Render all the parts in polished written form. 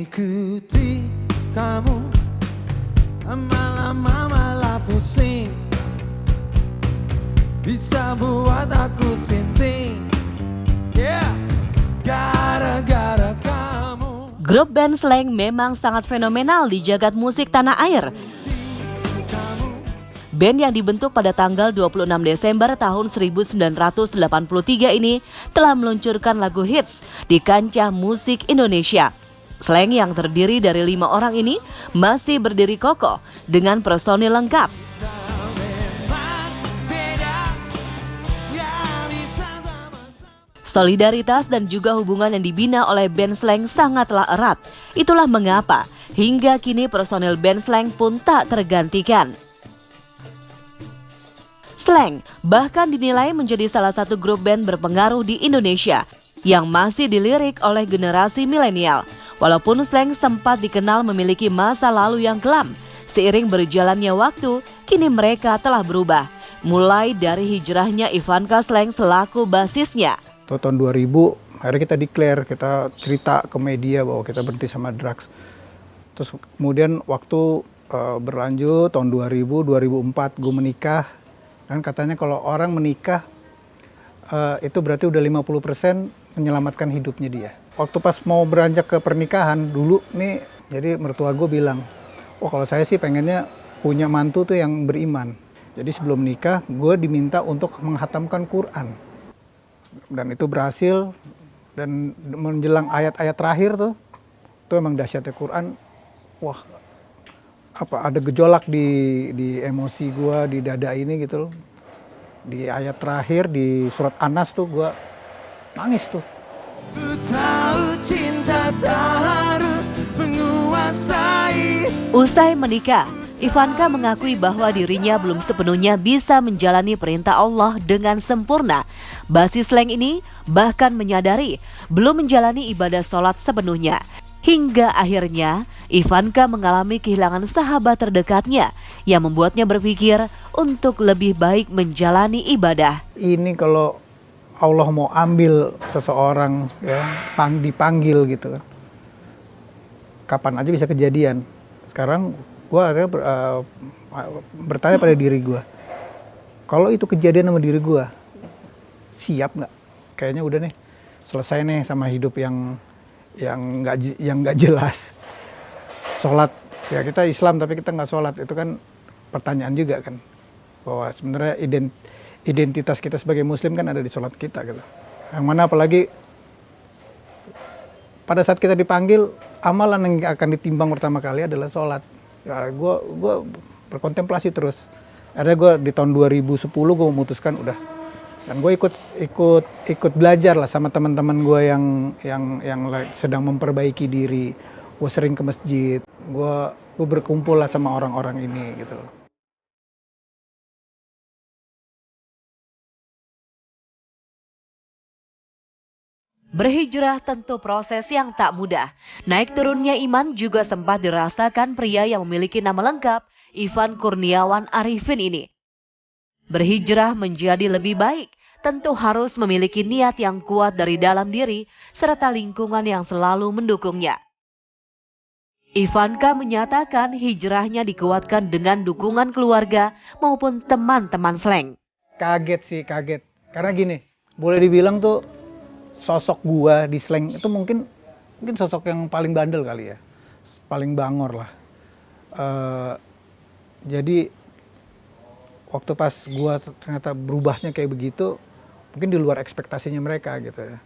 ikuti kamu, lama-lama malah pusing, bisa buat aku sinting, yeah, gara-gara kamu. Grup band Slank memang sangat fenomenal di jagat musik tanah air. Band yang dibentuk pada tanggal 26 Desember tahun 1983 ini telah meluncurkan lagu hits di kancah musik Indonesia. Slank yang terdiri dari 5 orang ini masih berdiri kokoh dengan personil lengkap. Solidaritas dan juga hubungan yang dibina oleh band Slank sangatlah erat. Itulah mengapa hingga kini personil band Slank pun tak tergantikan. Slank bahkan dinilai menjadi salah satu grup band berpengaruh di Indonesia yang masih dilirik oleh generasi milenial. Walaupun Slank sempat dikenal memiliki masa lalu yang kelam, seiring berjalannya waktu, kini mereka telah berubah. Mulai dari hijrahnya Ivanka Slank selaku basisnya. Tahun 2000, akhirnya kita declare, kita cerita ke media bahwa kita berhenti sama drugs. Terus kemudian waktu berlanjut, tahun 2000, 2004 gue menikah. Kan katanya kalau orang menikah itu berarti udah 50% menyelamatkan hidupnya dia. Waktu pas mau beranjak ke pernikahan dulu nih, jadi mertua gue bilang, oh kalau saya sih pengennya punya mantu tuh yang beriman. Jadi sebelum nikah gue diminta untuk menghatamkan Quran. Dan itu berhasil, dan menjelang ayat-ayat terakhir tuh, itu emang dahsyatnya Quran. Wah, ada gejolak di emosi gue, di dada ini gitu loh. Di ayat terakhir di surat Anas tuh gue nangis tuh. Ku tahu cinta tak harus menguasai. Usai menikah, Ivanka mengakui bahwa dirinya belum sepenuhnya bisa menjalani perintah Allah dengan sempurna. Basis Slank ini bahkan menyadari belum menjalani ibadah sholat sepenuhnya. Hingga akhirnya Ivanka mengalami kehilangan sahabat terdekatnya yang membuatnya berpikir untuk lebih baik menjalani ibadah. Ini kalau Allah mau ambil seseorang ya, dipanggil gitu kan, kapan aja bisa kejadian. Sekarang gue akhirnya bertanya pada diri gue, kalau itu kejadian sama diri gue, siap nggak? Kayaknya udah nih, selesai nih sama hidup yang nggak jelas. Sholat ya, kita Islam tapi kita nggak sholat, itu kan pertanyaan juga kan, bahwa sebenarnya identitas kita sebagai Muslim kan ada di sholat kita gitu. Yang mana apalagi pada saat kita dipanggil, amalan yang akan ditimbang pertama kali adalah sholat. Ya, gue berkontemplasi terus. Akhirnya gue di tahun 2010 gue memutuskan udah. Dan gue ikut belajar lah sama teman-teman gue yang sedang memperbaiki diri. Gue sering ke masjid. Gue berkumpul lah sama orang-orang ini gitu. Berhijrah tentu proses yang tak mudah. Naik turunnya iman juga sempat dirasakan pria yang memiliki nama lengkap Ivan Kurniawan Arifin ini. Berhijrah menjadi lebih baik tentu harus memiliki niat yang kuat dari dalam diri serta lingkungan yang selalu mendukungnya. Ivanka menyatakan hijrahnya dikuatkan dengan dukungan keluarga maupun teman-teman Slank. Kaget. Karena gini, boleh dibilang tuh sosok gua di Slank itu mungkin sosok yang paling bandel kali ya, paling bangor lah. Jadi waktu pas gua ternyata berubahnya kayak begitu, mungkin di luar ekspektasinya mereka gitu ya.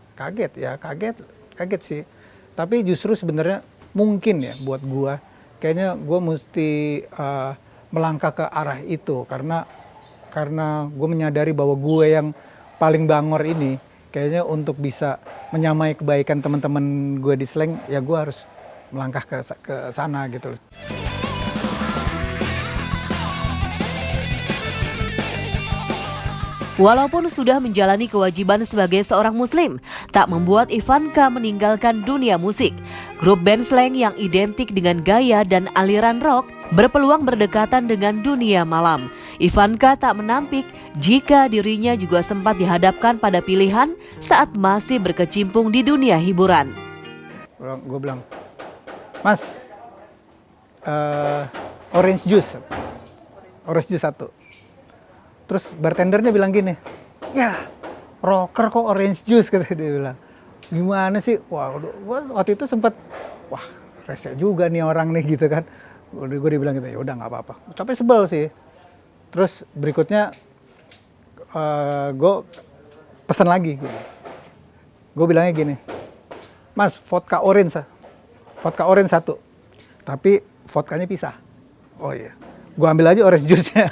Kaget sih. Tapi justru sebenarnya mungkin ya buat gua, kayaknya gua mesti melangkah ke arah itu karena gua menyadari bahwa gua yang paling bangor ini, kayaknya untuk bisa menyamai kebaikan teman-teman gue di Slank, ya gue harus melangkah ke sana gitu. Walaupun sudah menjalani kewajiban sebagai seorang muslim, tak membuat Ivanka meninggalkan dunia musik. Grup band Slank yang identik dengan gaya dan aliran rock berpeluang berdekatan dengan dunia malam. Ivanka tak menampik jika dirinya juga sempat dihadapkan pada pilihan saat masih berkecimpung di dunia hiburan. Gue bilang, Mas, orange juice satu. Terus bartendernya bilang gini, ya rocker kok orange juice, kata dia bilang. Gimana sih? Wah, waktu itu sempet, wah rese juga nih orang nih gitu kan. Gue dibilang gitu, ya udah nggak apa-apa. Tapi sebel sih. Terus berikutnya gue pesen lagi. Gue bilangnya gini, Mas, vodka orange satu. Tapi vodkanya pisah. Oh iya, gue ambil aja orange juice-nya.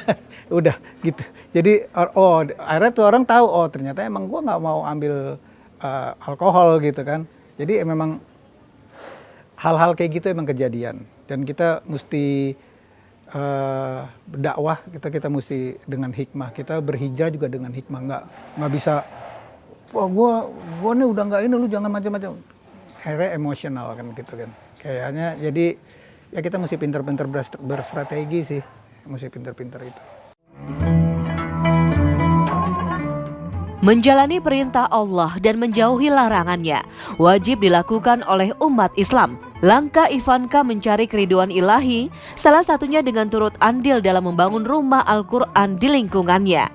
Udah gitu. Jadi akhirnya tuh orang tahu, oh ternyata emang gue nggak mau ambil alkohol gitu kan. Jadi memang hal-hal kayak gitu emang kejadian. Dan kita mesti berdakwah, kita mesti dengan hikmah. Kita berhijrah juga dengan hikmah. Nggak bisa, wah gue nih udah nggak ini, lu jangan macam-macam. Akhirnya emosional kan gitu kan. Kayaknya jadi ya kita mesti pinter-pinter berstrategi sih. Mesti pinter-pinter itu. Menjalani perintah Allah dan menjauhi larangannya wajib dilakukan oleh umat Islam. Langkah Ivanka mencari keriduan ilahi salah satunya dengan turut andil dalam membangun rumah Al-Quran di lingkungannya.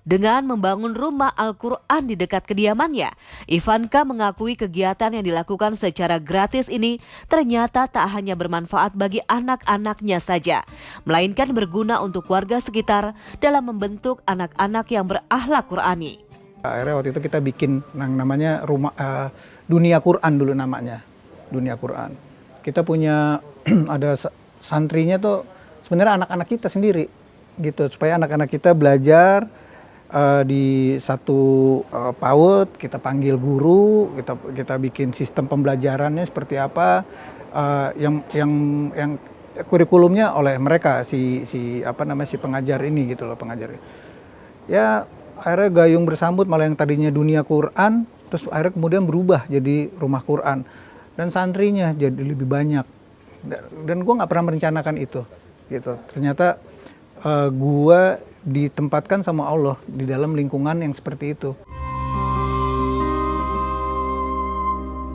Dengan membangun rumah Al-Quran di dekat kediamannya, Ivanka mengakui kegiatan yang dilakukan secara gratis ini ternyata tak hanya bermanfaat bagi anak-anaknya saja, melainkan berguna untuk warga sekitar dalam membentuk anak-anak yang berakhlak Qurani. Akhirnya waktu itu kita bikin yang namanya rumah Dunia Quran dulu namanya, Dunia Quran. Kita punya ada santrinya tuh sebenarnya anak-anak kita sendiri gitu, supaya anak-anak kita belajar di satu PAUD, kita panggil guru, kita bikin sistem pembelajarannya seperti apa, yang kurikulumnya oleh mereka si pengajar ini gitu loh, pengajar. Ya akhirnya gayung bersambut, malah yang tadinya Dunia Quran terus akhirnya kemudian berubah jadi Rumah Quran dan santrinya jadi lebih banyak. Dan gue nggak pernah merencanakan itu gitu. Ternyata gue ditempatkan sama Allah di dalam lingkungan yang seperti itu.